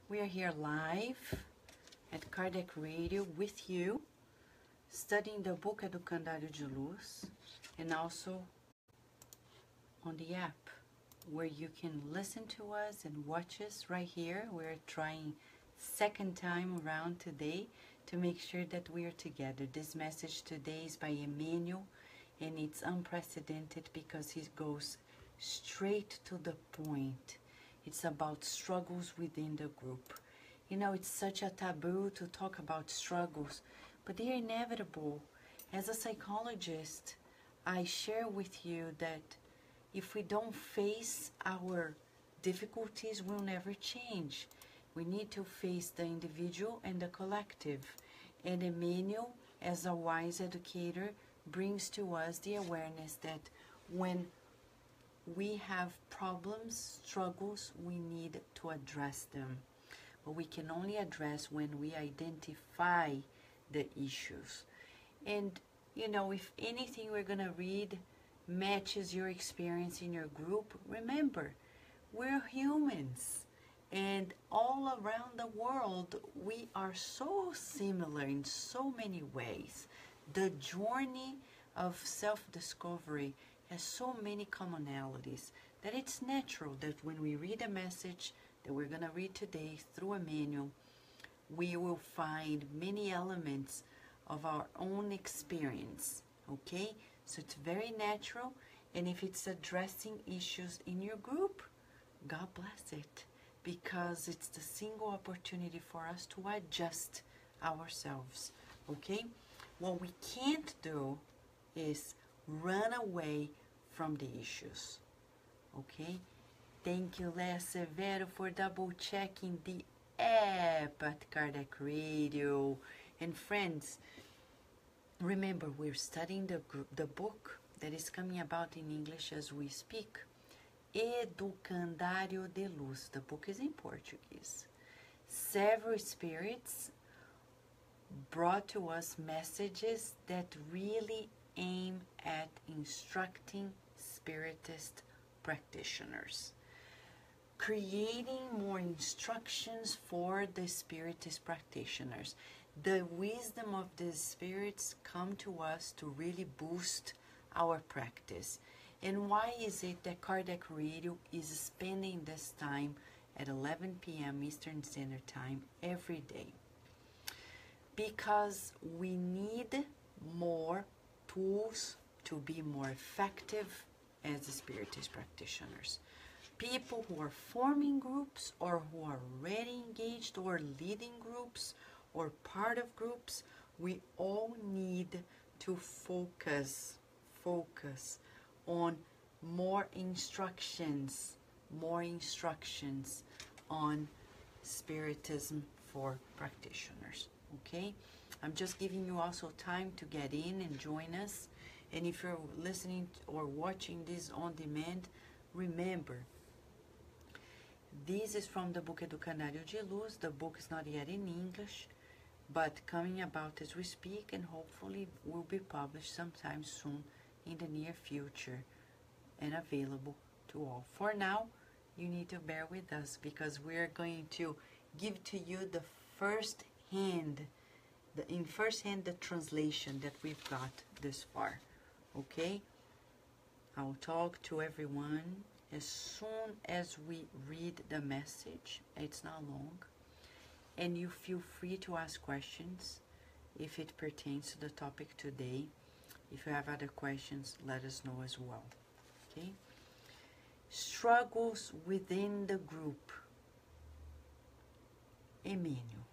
We are here live at Kardec Radio with you, studying the book Educandário de Luz, and also on the app where you can listen to us and watch us right here. We're trying second time around today to make sure that we are together. This message today is by Emmanuel, and it's unprecedented because he goes straight to the point. It's about struggles within the group. You know, it's such a taboo to talk about struggles, but they're inevitable. As a psychologist, I share with you that if we don't face our difficulties, we'll never change. We need to face the individual and the collective. And Emmanuel, as a wise educator, brings to us the awareness that when we have problems, struggles, we need to address them. But we can only address when we identify the issues. And, you know, if anything we're going to read matches your experience in your group, remember, we're humans. And all around the world, we are so similar in so many ways. The journey of self-discovery has so many commonalities that it's natural that when we read a message that we're going to read today through Emmanuel, we will find many elements of our own experience, okay? So it's very natural, and if it's addressing issues in your group, God bless it, because it's the single opportunity for us to adjust ourselves, okay? What we can't do is run away from the issues, okay? Thank you, Les Severo, for double checking the app at Kardec Radio. And friends, remember, we're studying the book that is coming about in English as we speak, Educandário de Luz. The book is in Portuguese. Several spirits brought to us messages that really aim at instructing Spiritist practitioners, creating more instructions for the Spiritist practitioners. The wisdom of the spirits come to us to really boost our practice. And why is it that Kardec Radio is spending this time at 11 p.m. Eastern Standard Time every day? Because we need more tools to be more effective as Spiritist practitioners. People who are forming groups or who are already engaged or leading groups or part of groups, we all need to focus on more instructions on Spiritism for practitioners, okay? I'm just giving you also time to get in and join us. And if you're listening or watching this on demand, remember, this is from the book Educandário de Luz. The book is not yet in English, but coming about as we speak, and hopefully will be published sometime soon in the near future and available to all. For now, you need to bear with us because we are going to give to you the first-hand, the translation that we've got this far. Okay, I'll talk to everyone as soon as we read the message. It's not long, and you feel free to ask questions if it pertains to the topic today. If you have other questions, let us know as well. Okay, struggles within the group. Emmanuel.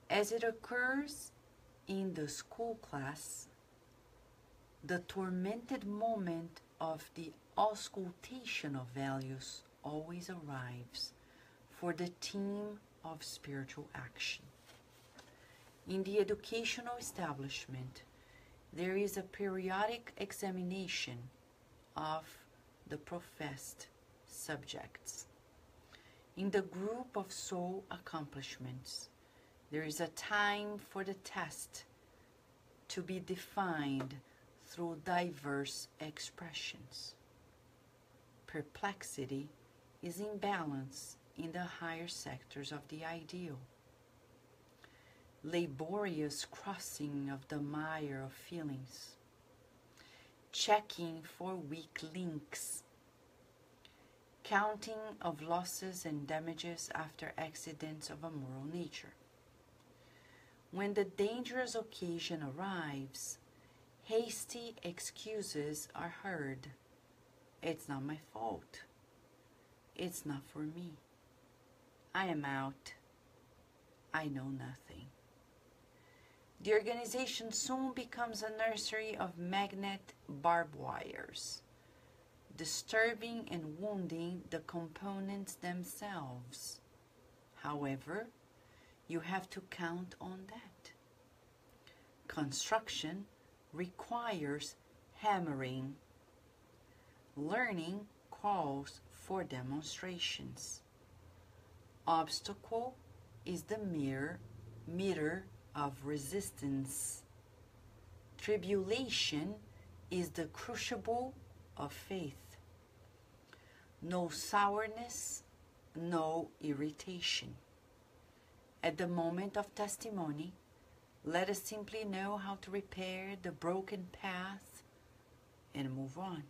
As it occurs in the school class, the tormented moment of the auscultation of values always arrives for the team of spiritual action. In the educational establishment, there is a periodic examination of the professed subjects. In the group of soul accomplishments, there is a time for the test to be defined through diverse expressions. Perplexity is imbalance in the higher sectors of the ideal. Laborious crossing of the mire of feelings. Checking for weak links. Counting of losses and damages after accidents of a moral nature. When the dangerous occasion arrives, hasty excuses are heard. It's not my fault. It's not for me. I am out. I know nothing. The organization soon becomes a nursery of magnet barbed wires, disturbing and wounding the components themselves. However, you have to count on that. Construction requires hammering. Learning calls for demonstrations. Obstacle is the meter of resistance. Tribulation is the crucible of faith. No sourness, no irritation. At the moment of testimony, let us simply know how to repair the broken path and move on.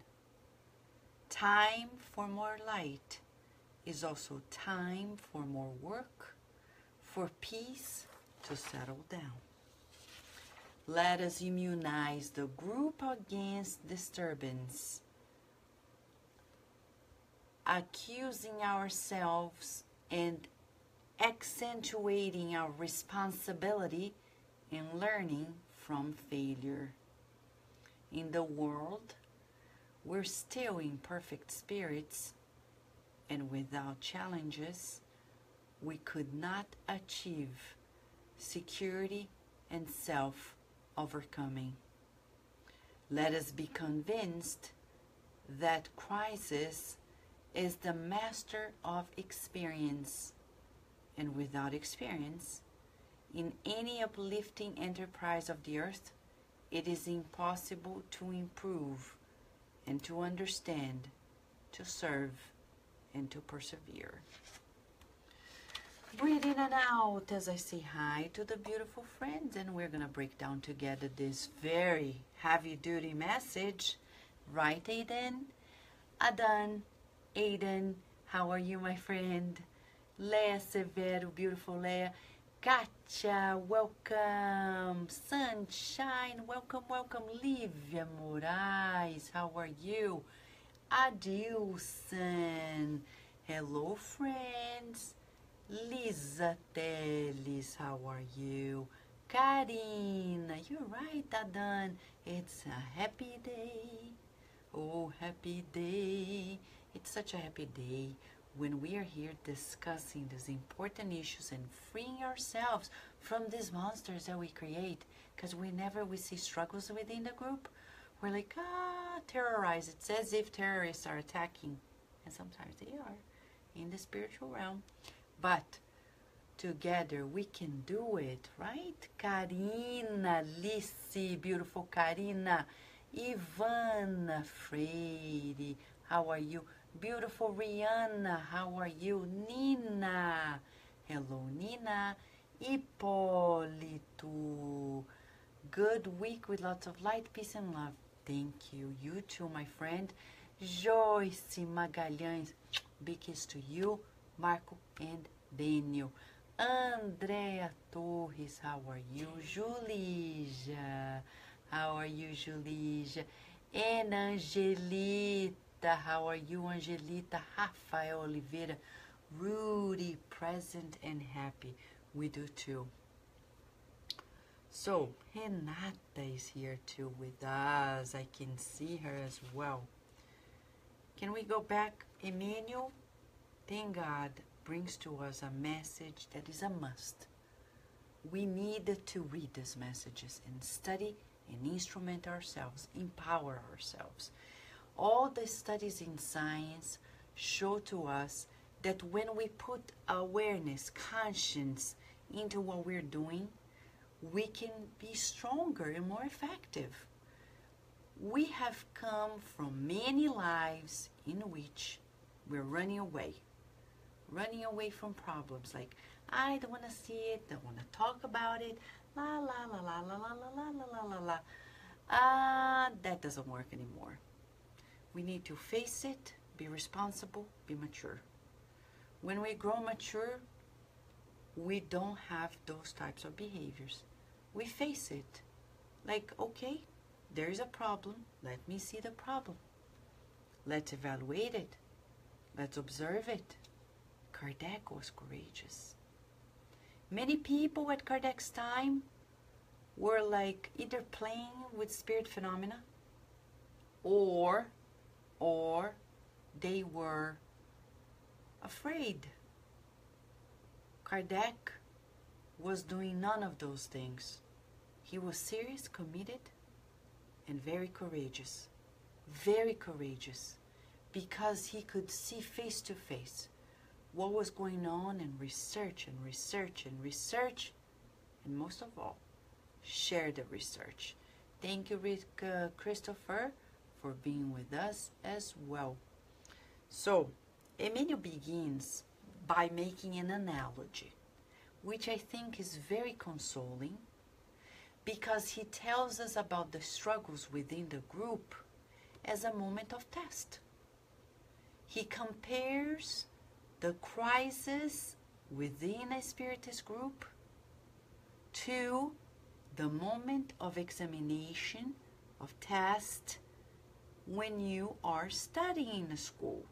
Time for more light is also time for more work, for peace to settle down. Let us immunize the group against disturbance, accusing ourselves and accentuating our responsibility in learning from failure. In the world, we're still imperfect spirits, and without challenges, we could not achieve security and self-overcoming. Let us be convinced that crisis is the master of experience, and without experience, in any uplifting enterprise of the earth, it is impossible to improve and to understand, to serve, and to persevere. Breathe in and out as I say hi to the beautiful friends, and we're going to break down together this very heavy-duty message. Right, Aiden? Adan, Aiden, how are you, my friend? Leia Severo, beautiful Leia. Katia, welcome. Sunshine, welcome, welcome. Lívia Moraes, how are you? Adilson, hello, friends. Lisa Teles, how are you? Karina, you're right, Adan. It's a happy day. Oh, happy day. It's such a happy day when we are here discussing these important issues and freeing ourselves from these monsters that we create. Because whenever we see struggles within the group, we're like, terrorized. It's as if terrorists are attacking. And sometimes they are in the spiritual realm. But together we can do it, right? Karina, Lissy, beautiful Karina. Ivana Freire, how are you? Beautiful Rihanna, how are you? Nina, hello Nina. Hipólito, good week with lots of light, peace and love. Thank you. You too, my friend. Joyce Magalhães, big kiss to you. Marco and Daniel. Andrea Torres, how are you? Julija, how are you, Julija? And Angelita, how are you, Angelita? Rafael Oliveira, Rudy, present and happy. We do too. So, Renata is here too with us. I can see her as well. Can we go back, Emmanuel? Thank God brings to us a message that is a must. We need to read these messages and study and instrument ourselves, empower ourselves. All the studies in science show to us that when we put awareness, conscience into what we're doing, we can be stronger and more effective. We have come from many lives in which we're running away running away from problems. Like, I don't want to see it, don't want to talk about it, la la la la la la la la la la la la. That doesn't work anymore. We need to face it, be responsible, be mature. When we grow mature, we don't have those types of behaviors. We face it. Like, okay, there is a problem. Let me see the problem. Let's evaluate it. Let's observe it. Kardec was courageous. Many people at Kardec's time were like either playing with spirit phenomena or they were afraid. Kardec was doing none of those things. He was serious, committed, and very courageous. Very courageous. Because he could see face to face what was going on and research and research and research. And most of all, share the research. Thank you, Christopher, for being with us as well. So, Emmanuel begins by making an analogy, which I think is very consoling, because he tells us about the struggles within the group as a moment of test. He compares the crisis within a Spiritist group to the moment of examination, of test, when you are studying in school.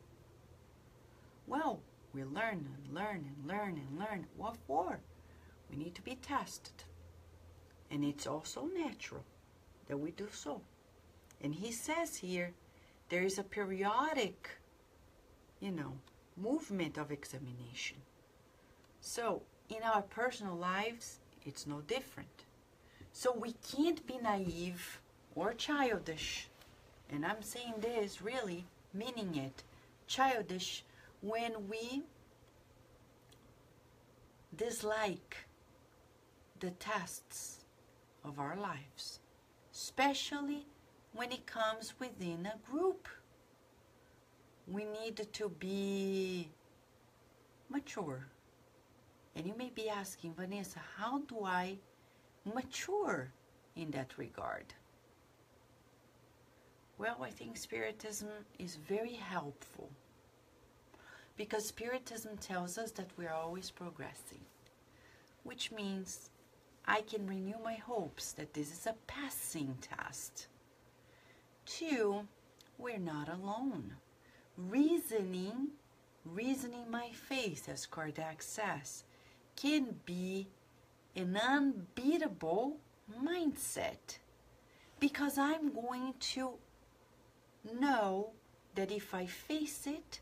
Well, we learn and learn and learn and learn. What for? We need to be tested. And it's also natural that we do so. And he says here, there is a periodic, movement of examination. So, in our personal lives, it's no different. So we can't be naive or childish. And I'm saying this really, meaning it, childish, when we dislike the tests of our lives, especially when it comes within a group. We need to be mature. And you may be asking, Vanessa, how do I mature in that regard? Well, I think Spiritism is very helpful, because Spiritism tells us that we are always progressing, which means I can renew my hopes that this is a passing test. 2, we're not alone. Reasoning my faith, as Kardec says, can be an unbeatable mindset, because I'm going to know that if I face it,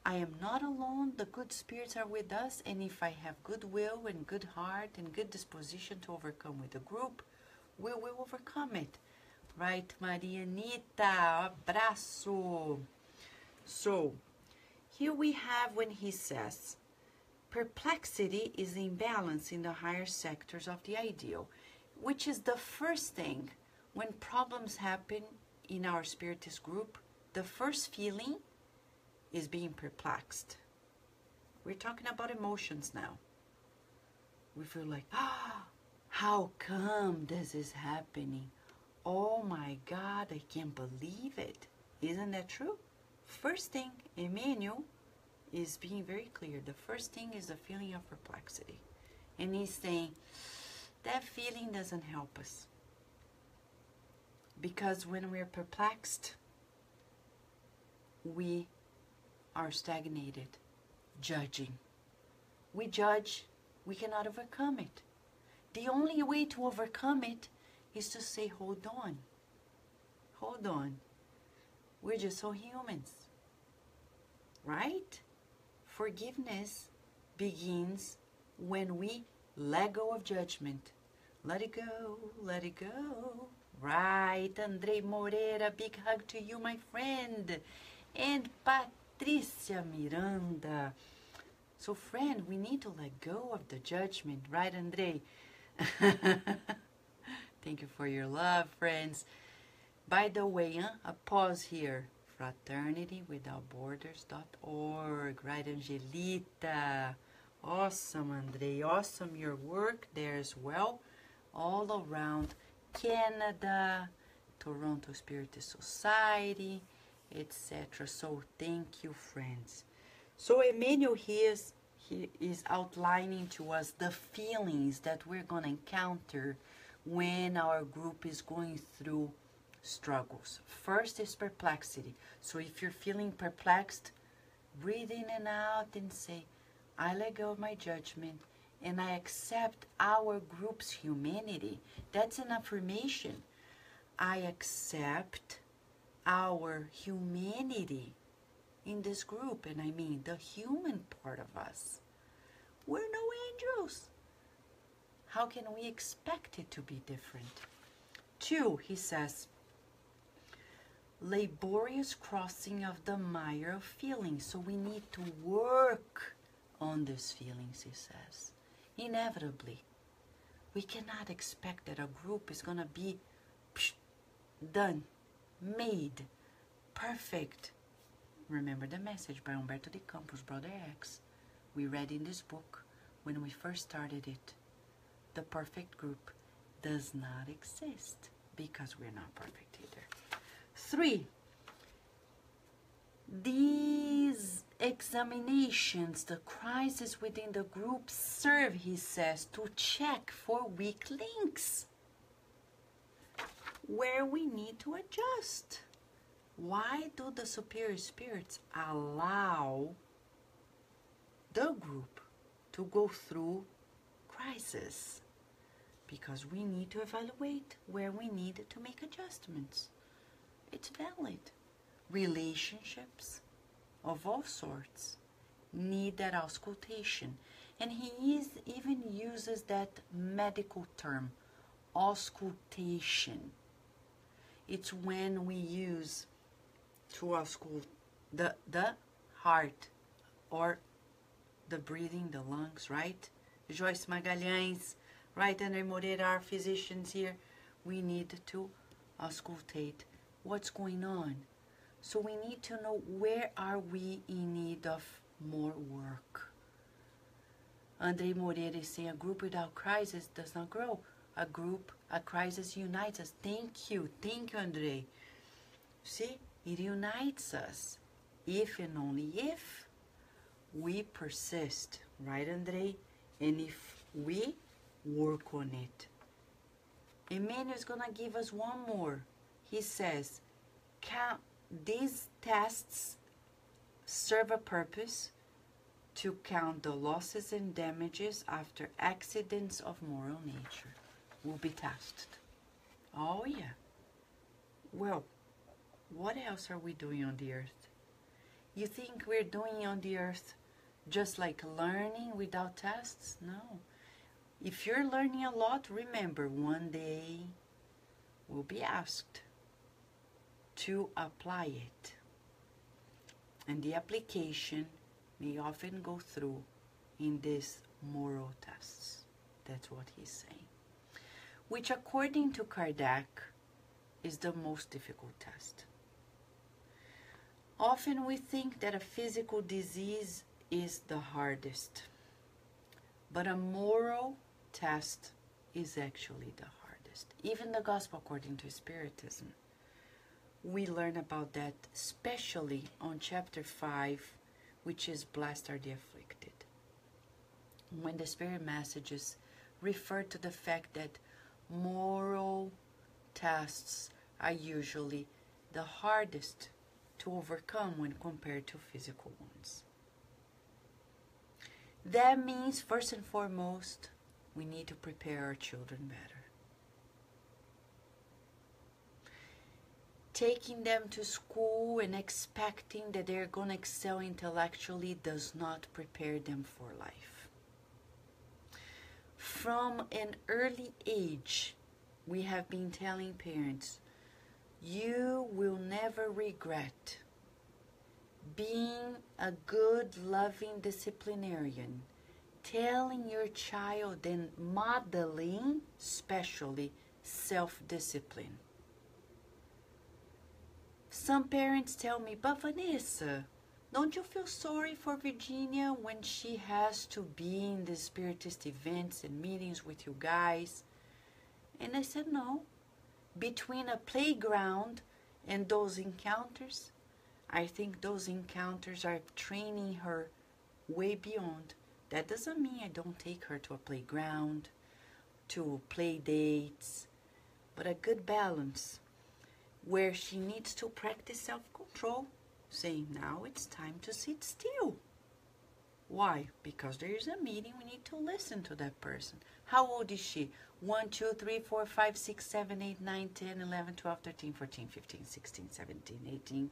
I am not alone, the good spirits are with us, and if I have goodwill and good heart and good disposition to overcome with the group, we will overcome it. Right, Marianita? Abraço. So, here we have when he says, perplexity is imbalance in the higher sectors of the ideal, which is the first thing. When problems happen in our Spiritist group, the first feeling is being perplexed. We're talking about emotions now. We feel like, how come this is happening? Oh my God, I can't believe it. Isn't that true? First thing, Emmanuel is being very clear. The first thing is the feeling of perplexity. And he's saying, that feeling doesn't help us. Because when we're perplexed, we are stagnated, judging. We judge, we cannot overcome it. The only way to overcome it is to say, hold on. Hold on. We're just so humans. Right? Forgiveness begins when we let go of judgment. Let it go, let it go. Right, Andre Moreira, big hug to you, my friend. And Patricia Miranda. So, friend, we need to let go of the judgment, right, Andre? Thank you for your love, friends. By the way, a pause here fraternitywithoutborders.org. Right, Angelita? Awesome, Andre. Awesome, your work there as well. All around Canada, Toronto Spiritist Society, etc. So thank you, friends. So Emmanuel he is outlining to us the feelings that we're going to encounter when our group is going through struggles. First is perplexity. So if you're feeling perplexed, breathe in and out and say, I let go of my judgment and I accept our group's humanity. That's an affirmation. I accept our humanity in this group, and I mean the human part of us. We're no angels. How can we expect it to be different? 2, he says, laborious crossing of the mire of feelings. So we need to work on these feelings, he says. Inevitably, we cannot expect that a group is going to be done, made, perfect. Remember the message by Humberto de Campos, Brother X. We read in this book when we first started it. The perfect group does not exist because we're not perfect either. 3, these examinations, the crisis within the group serve, he says, to check for weak links where we need to adjust. Why do the superior spirits allow the group to go through crisis? Because we need to evaluate where we need to make adjustments. It's valid. Relationships of all sorts need that auscultation. And he even uses that medical term, auscultation. It's when we use to auscult the heart or the breathing, the lungs, right? Joyce Magalhães, right, André Moreira, our physicians here. We need to auscultate what's going on. So we need to know where are we in need of more work. André Moreira is saying a group without crisis does not grow. A crisis unites us. Thank you, André. See, it unites us if and only if we persist, right, André? And if we work on it. Emmanuel is going to give us one more. He says, these tests serve a purpose to count the losses and damages after accidents of moral nature will be tested. Oh, yeah. Well, what else are we doing on the earth? You think we're doing on the earth just like learning without tests? No. If you're learning a lot, remember, one day we'll be asked to apply it. And the application may often go through in these moral tests. That's what he's saying. Which, according to Kardec, is the most difficult test. Often we think that a physical disease is the hardest, but a moral test is actually the hardest. Even the Gospel according to Spiritism, we learn about that, especially on chapter 5, which is Blessed are the Afflicted, when the Spirit messages refer to the fact that moral tests are usually the hardest to overcome when compared to physical ones. That means, first and foremost, we need to prepare our children better. Taking them to school and expecting that they're going to excel intellectually does not prepare them for life. From an early age, we have been telling parents, you will never regret being a good, loving disciplinarian, telling your child and modeling, especially, self-discipline. Some parents tell me, but Vanessa, don't you feel sorry for Virginia when she has to be in the Spiritist events and meetings with you guys? And I said, no. Between a playground and those encounters, I think those encounters are training her way beyond. That doesn't mean I don't take her to a playground, to play dates, but a good balance where she needs to practice self-control, saying, now it's time to sit still. Why? Because there is a meeting, we need to listen to that person. How old is she? 1, 2, 3, 4, 5, 6, 7, 8, 9, 10, 11, 12, 13, 14, 15, 16, 17, 18.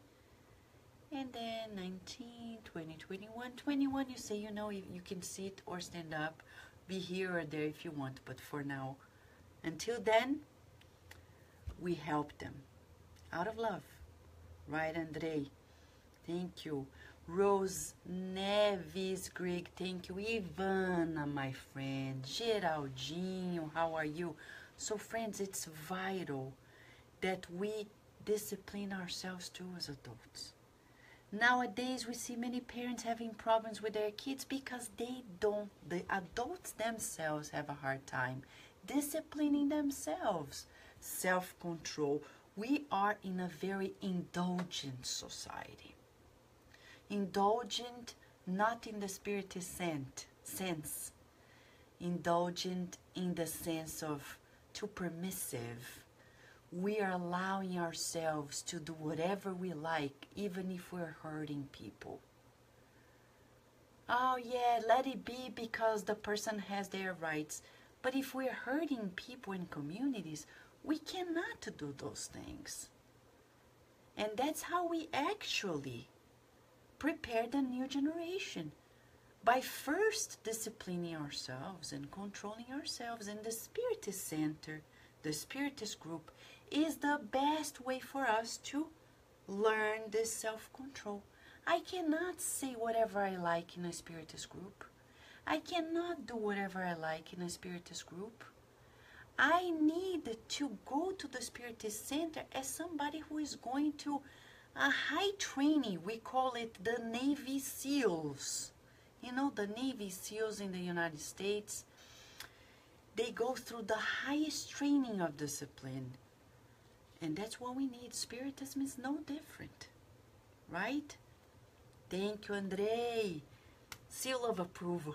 And then 19, 20, 21. 21, you say, you know, you can sit or stand up, be here or there if you want. But for now, until then, we help them out of love. Right, Andre? Thank you. Rose Neves, Greg, thank you. Ivana, my friend. Geraldinho, how are you? So, friends, it's vital that we discipline ourselves too as adults. Nowadays, we see many parents having problems with their kids because the adults themselves have a hard time disciplining themselves. Self-control. We are in a very indulgent society. Indulgent, not in the Spiritist sense. Indulgent in the sense of too permissive. We are allowing ourselves to do whatever we like, even if we're hurting people. Oh yeah, let it be because the person has their rights. But if we're hurting people in communities, we cannot do those things. And that's how we actually prepare the new generation. By first disciplining ourselves and controlling ourselves. And the Spiritist Center, the Spiritist group, is the best way for us to learn this self-control. I cannot say whatever I like in a Spiritist group. I cannot do whatever I like in a Spiritist group. I need to go to the Spiritist Center as somebody who is going to a high training. We call it the Navy SEALs. You know, the Navy SEALs in the United States, they go through the highest training of discipline. And that's what we need. Spiritism is no different, right? Thank you, Andre. Seal of approval.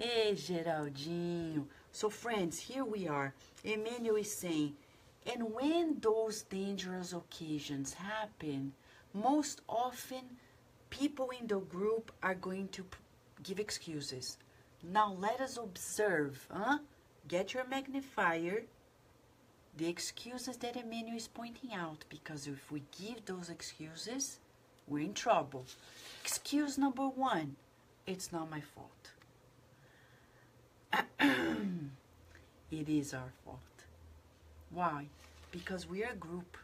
Hey, Geraldinho. So, friends, here we are. Emmanuel is saying, and when those dangerous occasions happen, most often people in the group are going to give excuses. Now, let us observe. Get your magnifier. The excuses that Emmanuel is pointing out, because if we give those excuses, we're in trouble. Excuse number 1, it's not my fault. It is our fault. Why? Because we are a group.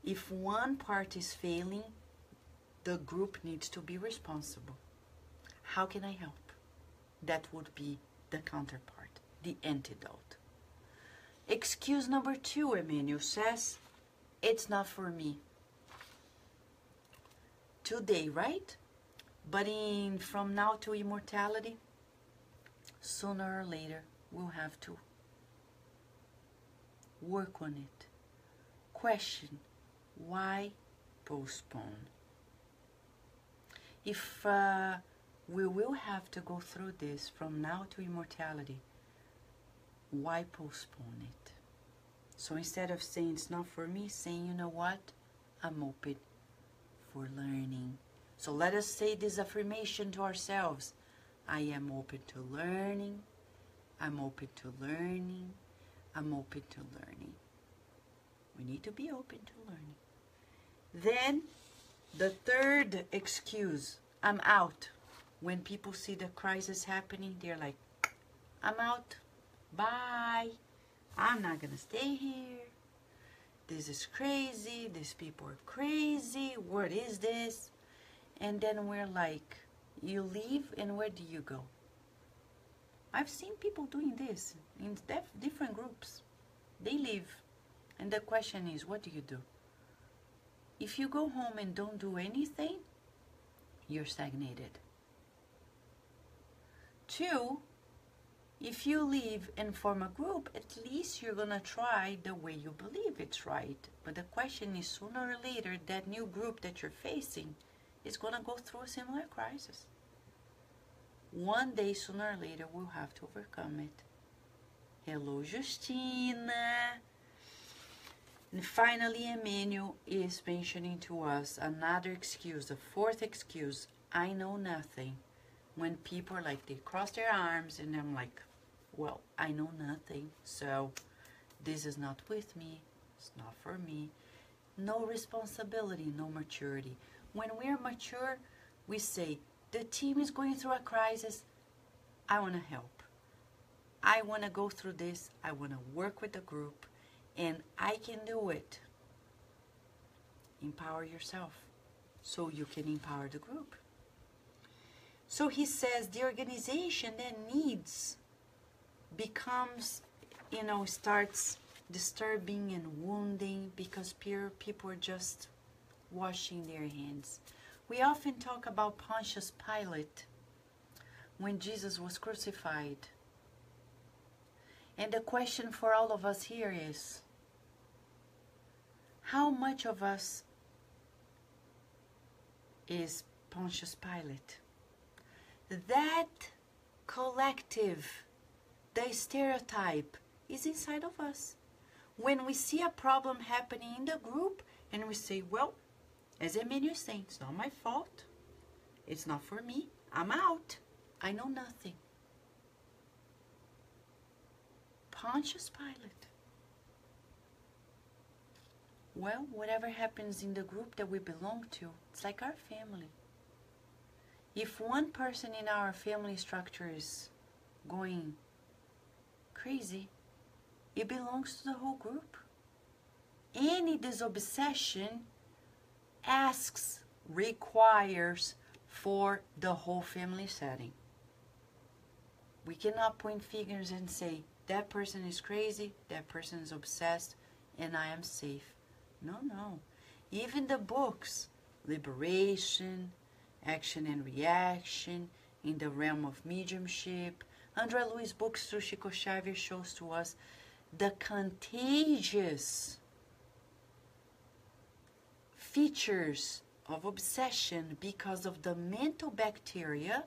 If one part is failing, the group needs to be responsible. How can I help? That would be the counterpart, the antidote. Excuse number 2, Emmanuel says, it's not for me. Today, right? But from now to immortality, sooner or later, we'll have to work on it. Question, why postpone? If we will have to go through this from now to immortality, why postpone it? So instead of saying it's not for me, saying, you know what? I'm open for learning. So let us say this affirmation to ourselves. I am open to learning. I'm open to learning. I'm open to learning. We need to be open to learning. Then the third excuse, I'm out. When people see the crisis happening, they're like, I'm out. Bye. I'm not going to stay here. This is crazy. These people are crazy. What is this? And then we're like, you leave and where do you go? I've seen people doing this in different groups. They leave And the question is, what do you do? If you go home and don't do anything, you're stagnated. 2, if you leave and form a group, at least you're going to try the way you believe it's right. But the question is, sooner or later, that new group that you're facing is going to go through a similar crisis. One day, sooner or later, we'll have to overcome it. Hello, Justina. And finally, Emmanuel is mentioning to us another excuse, the 4th excuse, I know nothing. When people are like, they cross their arms, and I'm like, well, I know nothing, so this is not with me, it's not for me. No responsibility, no maturity. When we're mature, we say, the team is going through a crisis, I want to help. I want to go through this, I want to work with the group, and I can do it. Empower yourself so you can empower the group. So he says the organization that needs becomes, starts disturbing and wounding because people are just washing their hands. We often talk about Pontius Pilate when Jesus was crucified. And the question for all of us here is, how much of us is Pontius Pilate? That collective, the stereotype, is inside of us. When we see a problem happening in the group and we say, well, as Emmanuel is saying, it's not my fault. It's not for me. I'm out. I know nothing. Pontius Pilate. Well, whatever happens in the group that we belong to, it's like our family. If one person in our family structure is going crazy, it belongs to the whole group. Any disobsession requires for the whole family setting. We cannot point fingers and say, that person is crazy, that person is obsessed, and I am safe. No. Even the books, Liberation, Action and Reaction, in the realm of mediumship, André Luiz's books through Chico Xavier shows to us the contagious features of obsession because of the mental bacteria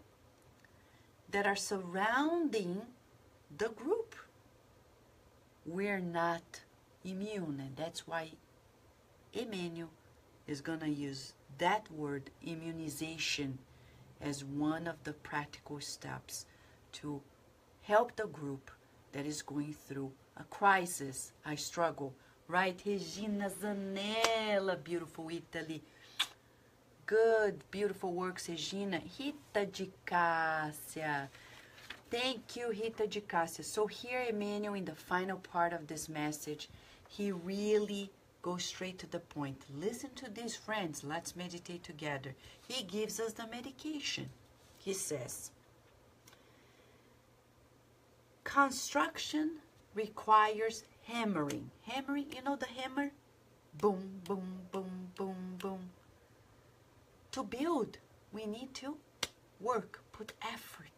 that are surrounding the group. We're not immune, and that's why Emmanuel is going to use that word, immunization, as one of the practical steps to help the group that is going through a crisis, a struggle. Right, Regina Zanella, beautiful Italy. Good, beautiful works, Regina. Rita de Cássia. Thank you, Rita de Cássia. So here, Emmanuel, in the final part of this message, he really goes straight to the point. Listen to these, friends. Let's meditate together. He gives us the medication. He says, construction requires hammering. Hammering, you know the hammer? Boom, boom, boom, boom, boom. To build, we need to work, put effort.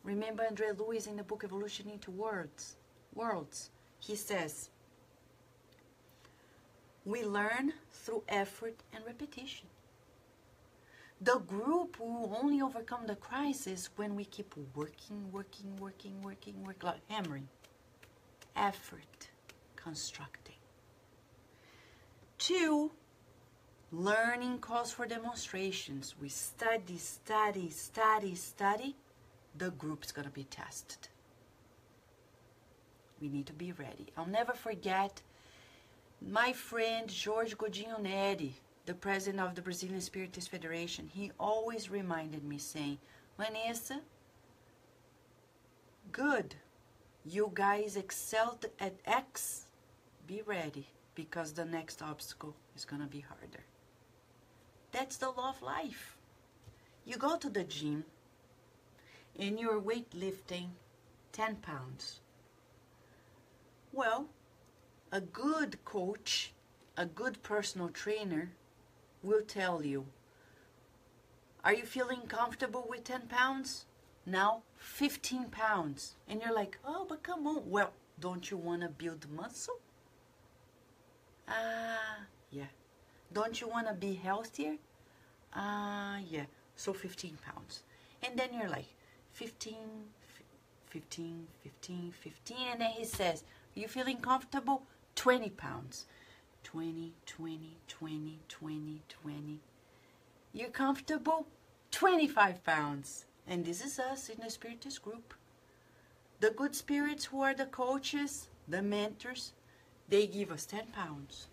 Remember André Luiz in the book Evolution into Worlds. He says, we learn through effort and repetition. The group will only overcome the crisis when we keep working, like hammering. Effort, constructing. 2, learning calls for demonstrations. We study. The group's going to be tested. We need to be ready. I'll never forget my friend Jorge Godinho Neri, the president of the Brazilian Spiritist Federation. He always reminded me saying, Vanessa, good, you guys excelled at X, be ready, because the next obstacle is going to be harder. That's the law of life. You go to the gym and you're weightlifting 10 pounds. Well, a good coach, a good personal trainer will tell you, are you feeling comfortable with 10 pounds? Now 15 pounds. And you're like, oh, but come on. Well, don't you want to build muscle? Yeah. Don't you want to be healthier? Yeah. So 15 pounds. And then you're like, 15, 15, 15, 15. And then he says, are you feeling comfortable? 20 pounds. 20, 20, 20, 20, 20. You're comfortable? 25 pounds. And this is us in the Spiritist group. The good spirits who are the coaches, the mentors, they give us 10 pounds.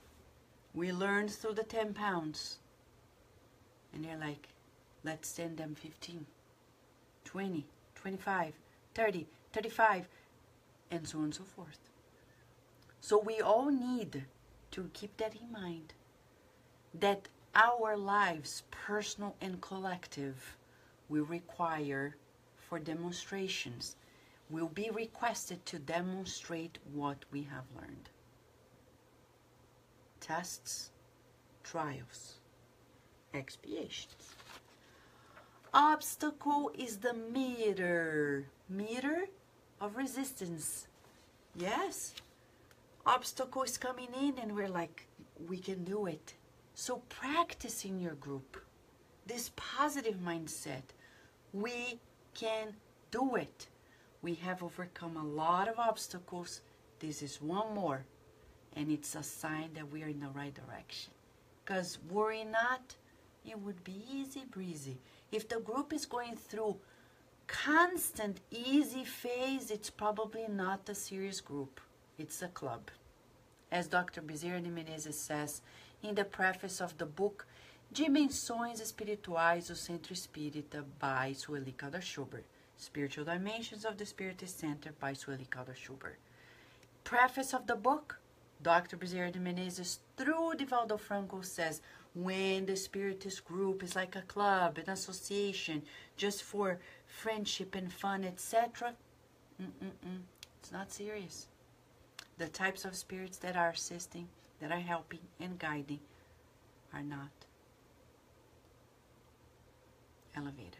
We learn through the 10 pounds. And they're like, let's send them 15, 20, 25, 30, 35, and so on and so forth. So we all need to keep that in mind, that our lives, personal and collective, will require for demonstrations, will be requested to demonstrate what we have learned. Tests, trials, expiations. Obstacle is the meter of resistance. Yes, obstacle is coming in and we're like, we can do it. So practice in your group this positive mindset. We can do it. We have overcome a lot of obstacles. This is one more. And it's a sign that we are in the right direction. Because worry not, it would be easy breezy. If the group is going through constant easy phase, it's probably not a serious group. It's a club. As Dr. Bezerra de Menezes says in the preface of the book Dimensões Espirituais do Centro Espírita by Sueli Calder-Schubert, Spiritual Dimensions of the Spiritist Center by Sueli Calder-Schubert. Preface of the book, Dr. Bezerra de Menezes through Divaldo Franco says, when the Spiritist group is like a club, an association, just for friendship and fun, etc., it's not serious. The types of spirits that are assisting, that are helping and guiding are not elevated.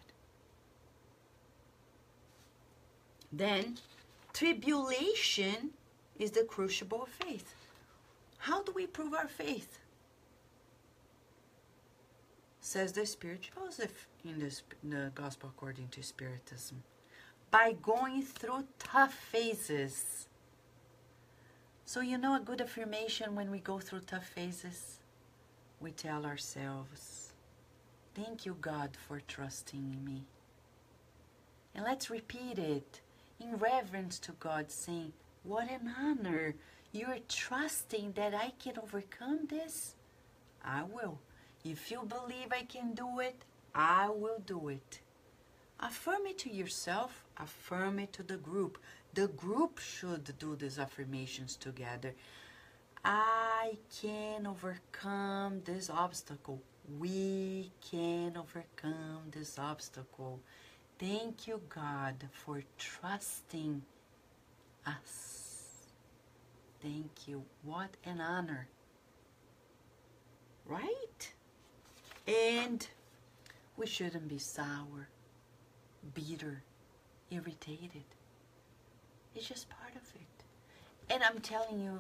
Then, tribulation is the crucible of faith. How do we prove our faith? Says the Spirit Joseph in the Gospel according to Spiritism. By going through tough phases. So you know a good affirmation when we go through tough phases? We tell ourselves, thank you, God, for trusting in me. And let's repeat it in reverence to God, saying, what an honor. You're trusting that I can overcome this? I will. If you believe I can do it, I will do it. Affirm it to yourself, affirm it to the group. The group should do these affirmations together. I can overcome this obstacle. We can overcome this obstacle. Thank you, God, for trusting us. Thank you. What an honor. Right? And we shouldn't be sour, bitter, irritated. It's just part of it. And I'm telling you,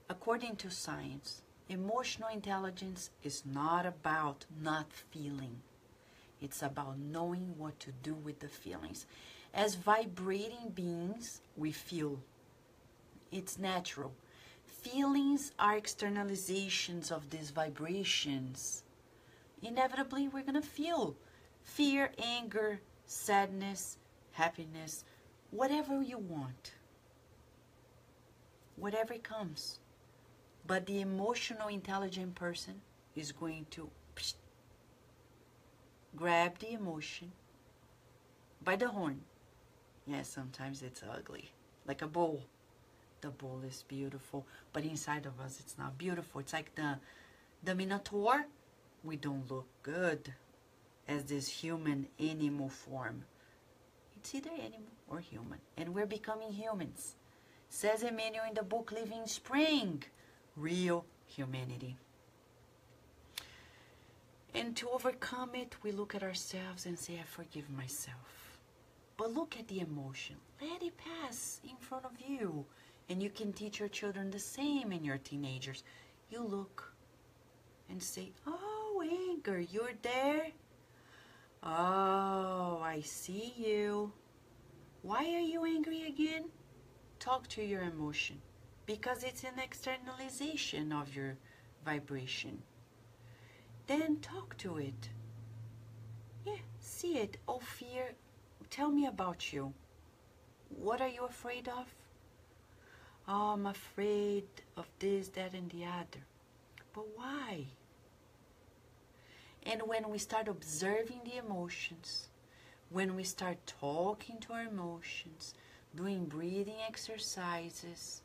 according to science, emotional intelligence is not about not feeling. It's about knowing what to do with the feelings. As vibrating beings, we feel. It's natural. Feelings are externalizations of these vibrations. Inevitably, we're going to feel fear, anger, sadness, happiness, whatever you want. Whatever comes. But the emotional intelligent person is going to grab the emotion by the horn. Yes, sometimes it's ugly, like a bull. The bull is beautiful, but inside of us it's not beautiful. It's like the Minotaur. We don't look good as this human animal form. It's either animal or human, and we're becoming humans. Says Emmanuel in the book Living Spring, real humanity. And to overcome it, we look at ourselves and say, I forgive myself. But look at the emotion. Let it pass in front of you. And you can teach your children the same and your teenagers. You look and say, oh, anger, you're there? Oh, I see you. Why are you angry again? Talk to your emotion. Because it's an externalization of your vibration. Then talk to it. Yeah, see it. Oh, fear, tell me about you. What are you afraid of? Oh, I'm afraid of this, that, and the other. But why? And when we start observing the emotions, when we start talking to our emotions, doing breathing exercises,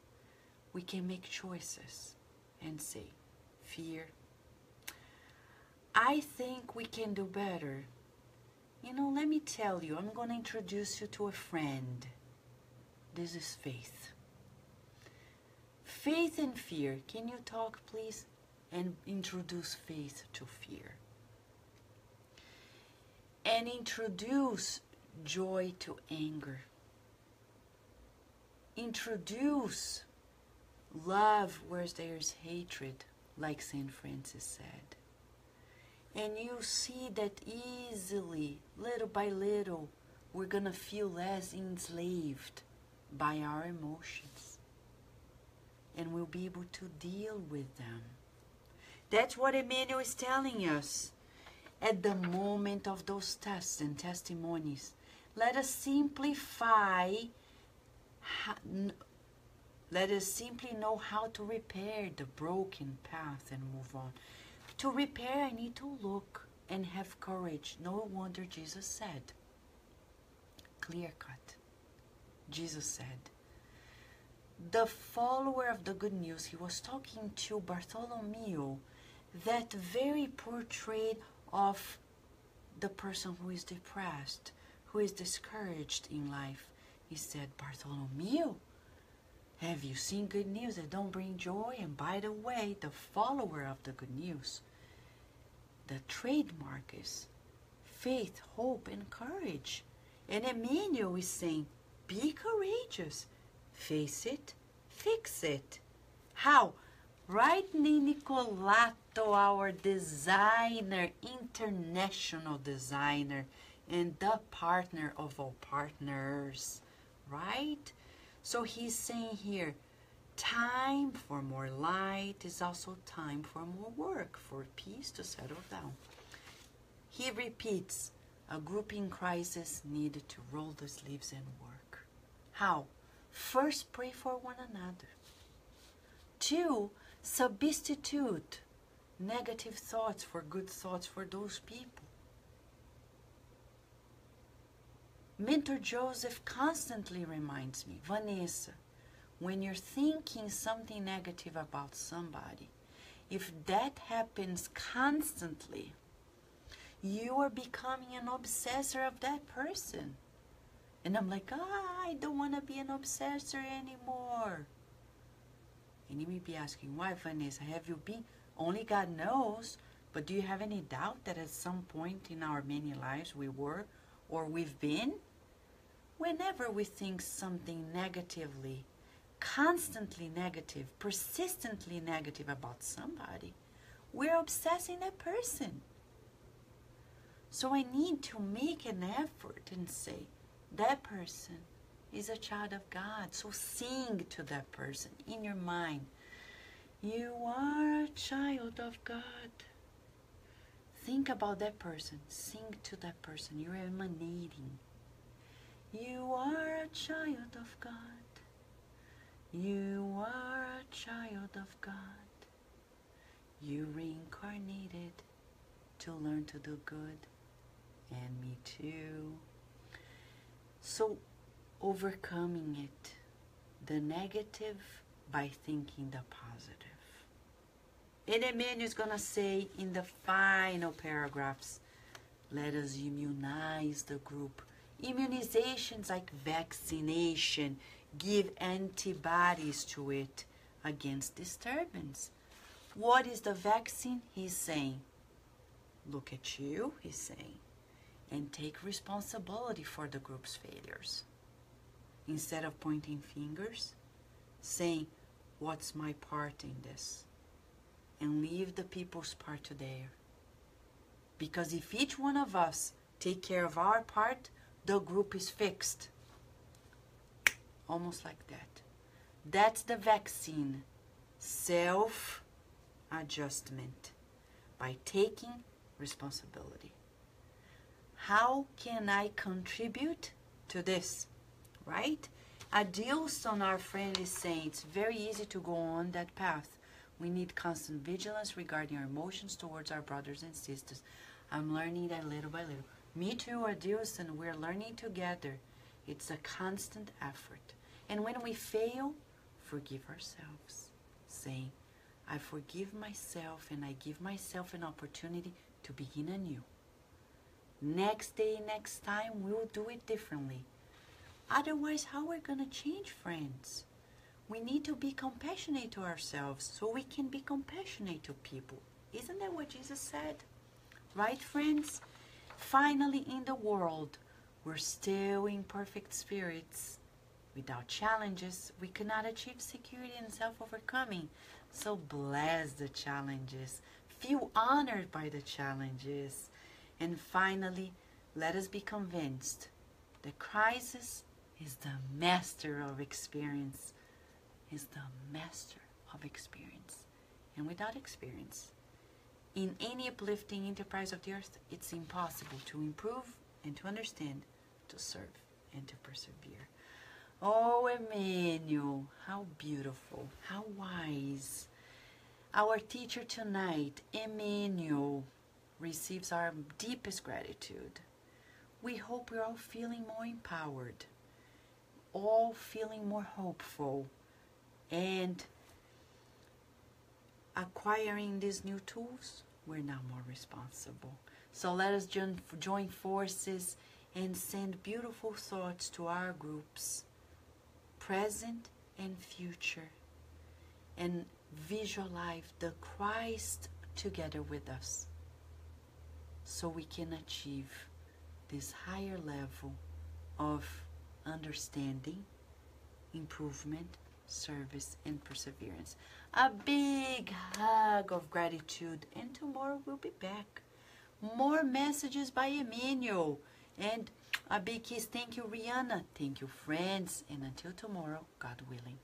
we can make choices and say, fear, I think we can do better. You know, let me tell you, I'm going to introduce you to a friend. This is Faith. Faith and fear. Can you talk, please? And introduce Faith to fear. And introduce joy to anger. Introduce love where there's hatred, like St. Francis said. And you see that easily, little by little, we're going to feel less enslaved by our emotions. And we'll be able to deal with them. That's what Emmanuel is telling us. At the moment of those tests and testimonies, let us simplify, let us simply know how to repair the broken path and move on. To repair, I need to look and have courage. No wonder Jesus said, clear cut. Jesus said, the follower of the good news, he was talking to Bartholomew, that very portrait of the person who is depressed, who is discouraged in life. He said, Bartholomew, have you seen good news that don't bring joy? And by the way, the follower of the good news, the trademark is faith, hope, and courage. And Emmanuel is saying, be courageous. Face it, fix it. How? Right, Nicolato, our designer, international designer, and the partner of all partners, right? So he's saying here, time for more light is also time for more work, for peace to settle down. He repeats, a group in crisis needed to roll the sleeves and work. How? First, pray for one another. 2, substitute negative thoughts for good thoughts for those people. Mentor Joseph constantly reminds me, Vanessa, when you're thinking something negative about somebody, if that happens constantly, you are becoming an obsessor of that person. And I'm like, I don't want to be an obsessor anymore. And you may be asking, why, Vanessa? Have you been? Only God knows. But do you have any doubt that at some point in our many lives we were or we've been? Whenever we think something negatively, constantly negative, persistently negative about somebody, we're obsessing that person. So I need to make an effort and say, that person is a child of God. So sing to that person in your mind. You are a child of God. Think about that person. Sing to that person. You're emanating. You are a child of God. You are a child of God. You reincarnated to learn to do good. And me too. So, overcoming it, the negative by thinking the positive. And Emmanuel is going to say in the final paragraphs, let us immunize the group. Immunizations like vaccination give antibodies to it against disturbance. What is the vaccine? He's saying, look at you, he's saying, and take responsibility for the group's failures. Instead of pointing fingers, saying, what's my part in this? And leave the people's part to there. Because if each one of us take care of our part, the group is fixed. Almost like that. That's the vaccine. Self-adjustment. By taking responsibility. How can I contribute to this? Right? Adilson, our friend, is saying it's very easy to go on that path. We need constant vigilance regarding our emotions towards our brothers and sisters. I'm learning that little by little. Me too, Adilson, we're learning together. It's a constant effort. And when we fail, forgive ourselves. Saying, I forgive myself and I give myself an opportunity to begin anew. Next day, next time, we'll do it differently. Otherwise, how are we going to change, friends? We need to be compassionate to ourselves so we can be compassionate to people. Isn't that what Jesus said? Right, friends? Finally, in the world, we're still imperfect spirits. Without challenges, we cannot achieve security and self-overcoming. So bless the challenges. Feel honored by the challenges. And finally, let us be convinced that crisis is the master of experience. Is the master of experience. And without experience, in any uplifting enterprise of the earth, it's impossible to improve and to understand, to serve and to persevere. Oh, Emmanuel, how beautiful, how wise. Our teacher tonight, Emmanuel, receives our deepest gratitude. We hope we're all feeling more empowered, all feeling more hopeful, and acquiring these new tools, we're now more responsible. So let us join forces and send beautiful thoughts to our groups, present and future, and visualize the Christ together with us so we can achieve this higher level of understanding, improvement, service, and perseverance. A big hug of gratitude, and tomorrow we'll be back. More messages by Emmanuel, and a big kiss. Thank you, Rihanna. Thank you, friends, and until tomorrow, God willing.